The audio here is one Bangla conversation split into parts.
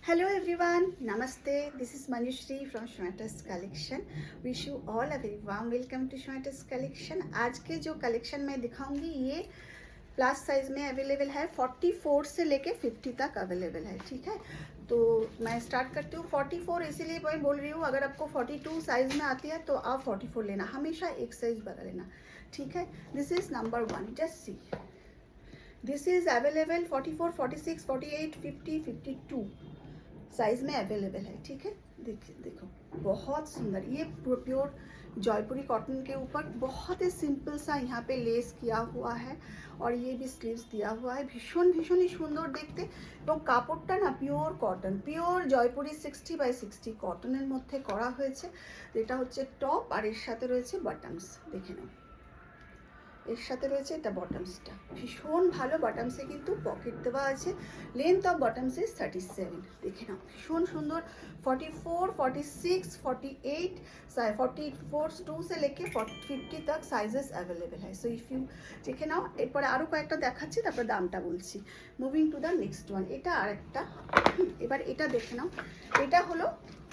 Hello everyone, Namaste. This is Manushree from Shweta's collection. Wish you all a very warm welcome to Shweta's collection. आज के जो कलेक्शन मैं दिखाऊंगी ये प्लस साइज में अवेलेबल है, 44 से लेके 50 तक अवेलेबल है. ठीक है, तो मैं स्टार्ट करती हूँ. 44 इसीलिए मैं बोल रही हूँ, अगर आपको 42 साइज में आती है तो आप 44 लेना, हमेशा एक साइज बड़ा लेना. ठीक है, this is number 1. Just see, this is available 44, 46, 48, 50, 52 size में अवेलेबल है. ठीक है, देखिए, देखो बहुत सुंदर. ये प्योर जयपुरी कॉटन के ऊपर बहुत ही सिंपल सा यहाँ पे लेस किया हुआ है और ये भी स्लीव्स दिया हुआ है. भीषण भीषण ही সুন্দর দেখতে এবং কাপড়টা না pure cotton, pure Jaipuri 60x60 কটনের মধ্যে করা হয়েছে. এটা হচ্ছে টপ আর এর সাথে রয়েছে বটমস. দেখে নাও, এর সাথে রয়েছে এটা বটমসটা. ভীষণ ভালো. বটমসে কিন্তু পকেট দেওয়া আছে. Length of bottoms is 37. দেখে নাও, ভীষণ সুন্দর. 44, 46, 48, 44 2 से लेके 50 तक साइजेस अवेलेबल है. सो इफ यू দেখে নাও. এরপরে আরও কয়েকটা দেখাচ্ছি, তারপর দামটা বলছি. Moving to the next one. এটা আরেকটা. এবার এটা দেখে নাও. এটা হলো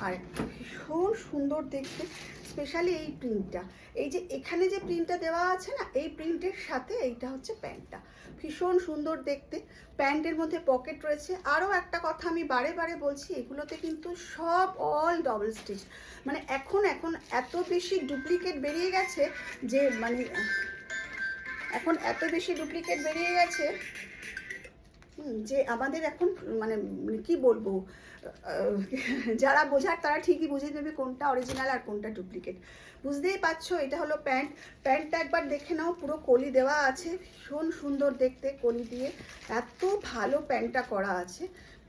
আরেকটা ভীষণ সুন্দর দেখতে. স্পেশালি এই প্রিন্টটা, এই যে এখানে যে প্রিন্টটা দেওয়া আছে না, এই প্রিন্টের সাথে এইটা হচ্ছে প্যান্টটা. ভীষণ সুন্দর দেখতে. প্যান্টের মধ্যে পকেট রয়েছে. আরও একটা কথা আমি বারে বারে বলছি, এগুলোতে কিন্তু সব অল ডবল স্টিচ. মানে এখন এত বেশি ডুপ্লিকেট বেরিয়ে গেছে যে এখন এত বেশি ডুপ্লিকেট বেরিয়ে গেছে যে আমাদের এখন মানে কি বলবো, যারা বোঝার তারা ঠিকই বুঝে নেবে কোনটা অরিজিনাল আর কোনটা ডুপ্লিকেট. বুঝতেই পারছো. এটা হলো প্যান্ট. প্যান্টটা একবার দেখে নাও, পুরো কলি দেওয়া আছে. ভীষণ সুন্দর দেখতে কলি দিয়ে. এত ভালো প্যান্টটা করা আছে,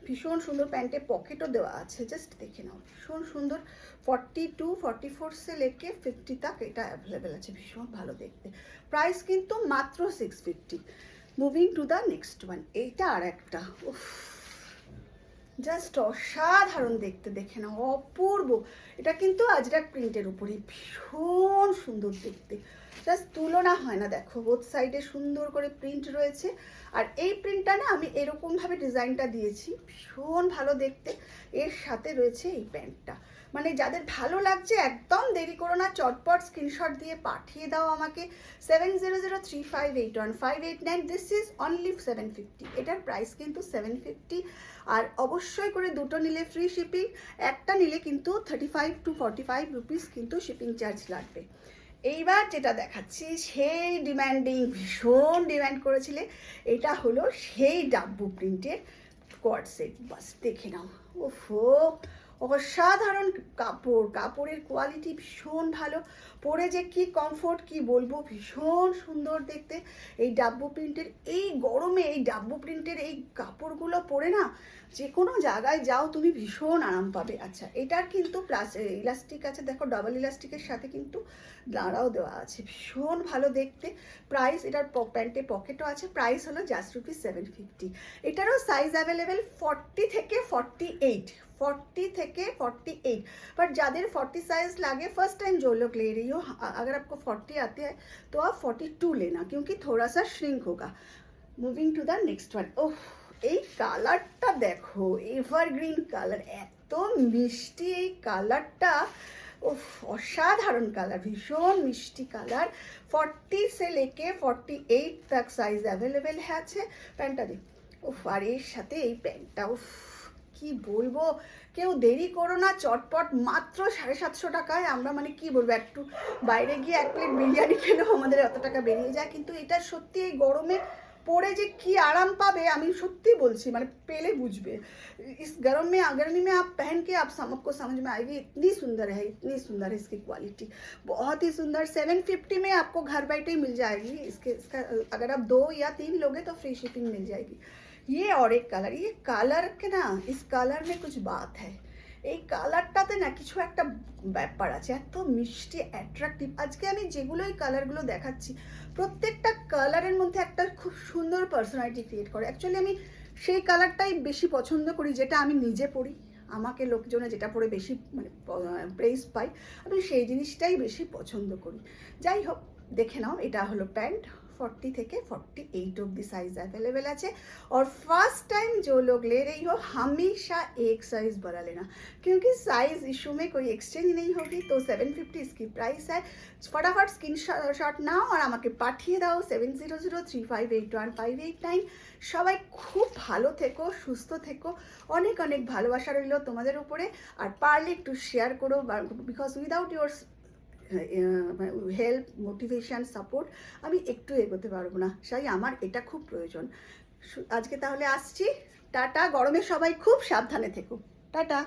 ভীষণ সুন্দর. প্যান্টে পকেটও দেওয়া আছে. জাস্ট দেখে নাও, ভীষণ সুন্দর. 42, 44 से लेके 50 तक এটা অ্যাভেলেবেল আছে. ভীষণ ভালো দেখতে. প্রাইস কিন্তু মাত্র 650. Moving to the next one. এইটা আর একটা জাস্ট অসাধারণ দেখতে. দেখে নাও, অপূর্ব. এটা কিন্তু আজরাক প্রিন্টের উপরে. ভীষণ সুন্দর দেখতে, জাস্ট তুলনা হয় না. দেখো বোথ সাইডে সুন্দর করে প্রিন্ট রয়েছে. আর এই প্রিন্টটা না আমি এরকমভাবে ডিজাইনটা দিয়েছি. ভীষণ ভালো দেখতে. এর সাথে রয়েছে এই প্যান্টটা. মানে যাদের ভালো লাগছে একদম দেরি করো না, চটপট স্ক্রিনশট দিয়ে পাঠিয়ে দাও আমাকে 7003581589. This is only 750. এটার প্রাইস কিন্তু 750. আর অবশ্যই করে দুটো নিলে ফ্রি শিপিং, একটা নিলে কিন্তু 35 to 45 রুপিস কিন্তু শিপিং চার্জ লাগবে. এইবার যেটা দেখাচ্ছি সেই ডিম্যান্ডিং, ভীষণ ডিম্যান্ড করেছিলে, এটা হলো সেই ডাব্বু প্রিন্টের কোয়ার্ড সেট. বাস দেখে নাও, ওফো অসাধারণ কাপড়. কাপড়ের কোয়ালিটি ভীষণ ভালো. পরে যে কি কমফোর্ট কি বলবো, ভীষণ সুন্দর দেখতে. এই ডাব্বু প্রিন্টের এই গরমে এই ডাব্বু প্রিন্টের এই কাপড়গুলো পরে না যে কোনো জায়গায় যাও তুমি ভীষণ আরাম পাবে. আচ্ছা, এটার কিন্তু প্লাস ইলাস্টিক আছে. দেখো ডাবল ইলাস্টিকের সাথে কিন্তু দাঁড়াও দেওয়া আছে. ভীষণ ভালো দেখতে. প্রাইস, এটার প্যান্টে পকেটও আছে. প্রাইস হলো জাস্ট রুপিস 750. এটারও সাইজ অ্যাভেলেবেল 40 থেকে 48. 40 থেকে 48. बट जाদের 40 साइज लागे, फर्स्ट टाइम जो लोग ले रही हो, अगर आपको 40 आते हैं तो आप 42 लेना, क्योंकि थोड़ा सा श्रिंक होगा. Moving to the next one. Oh, এই কালারটা দেখো, এভারগ্রিন কালার. এত মিষ্টি এই কালারটা. ওহ, অসাধারণ কালার, ভীষণ মিষ্টি কালার. 40 से लेके 48 तक साइज अवेलेबल है আছে. প্যান্টটা দেখ, ওহ, আর এর সাথে এই প্যান্টটা, ওহ কি বলবো. কেউ দেরি করো না, চটপট. মাত্র 750 টাকায় আমরা মানে কি বলবো, একটু বাইরে গিয়ে এক প্লেট বিরিয়ানি খেলেও আমাদের এত টাকা বেরিয়ে যায়. কিন্তু এটা সত্যি এই গরমে পরে যে কি আরাম পাবে আমি সত্যি বলছি, মানে পেলে বুঝবে. इस गर्मी में आप पहन के आप आपको समझ में आएगी. इतनी सुंदर है, इतनी सुंदर है इसकी क्वालिटी, बहुत ही सुंदर. 750 में आपको घर बैठे ही मिल जाएगी. इसका अगर आप 2 या 3 लोगे तो फ्री शिपिंग मिल जाएगी. ये और एक কালার, ये কালার के ना, इस কালার में कुछ बात है. এই কালারটাতে না কিছু একটা ব্যাপার আছে, এত মিষ্টি অ্যাট্রাকটিভ. আজকে আমি যেগুলো এই কালারগুলো দেখাচ্ছি প্রত্যেকটা কালারের মধ্যে একটা খুব সুন্দর পার্সোনালিটি ক্রিয়েট করে. অ্যাকচুয়ালি আমি সেই কালারটাই বেশি পছন্দ করি, যেটা আমি নিজে পরি. আমাকে লোকজনে যেটা পরে বেশি মানে প্রেইজ পাই, আমি সেই জিনিসটাই বেশি পছন্দ করি. যাই হোক, দেখে নাও, এটা হলো প্যান্ট. 40 থেকে 48 ऑब्दी साइज अवेलेबल है। और फर्स्ट टाइम जो लोग ले रही हो हमेशा एक साइज बड़ा लेना, क्योंकि साइज इशू में कोई एक्सचेंज नहीं होगी। तो 750 इसकी प्राइस है। फटाफट स्क्रीनशॉट नाও আর আমাকে পাঠিয়ে দাও 7003581589। সবাই খুব ভালো থেকো, সুস্থ থেকো, অনেক অনেক ভালোবাসা রইল তোমাদের উপরে। আর পারলে একটু শেয়ার করো, because without your help, motivation, support আমি একটু এগোতে পারবো না। তাই আমার এটা খুব প্রয়োজন। আজকে তাহলে আসছি, টাটা। গরমে সবাই খুব সাবধানে থেকো, টাটা।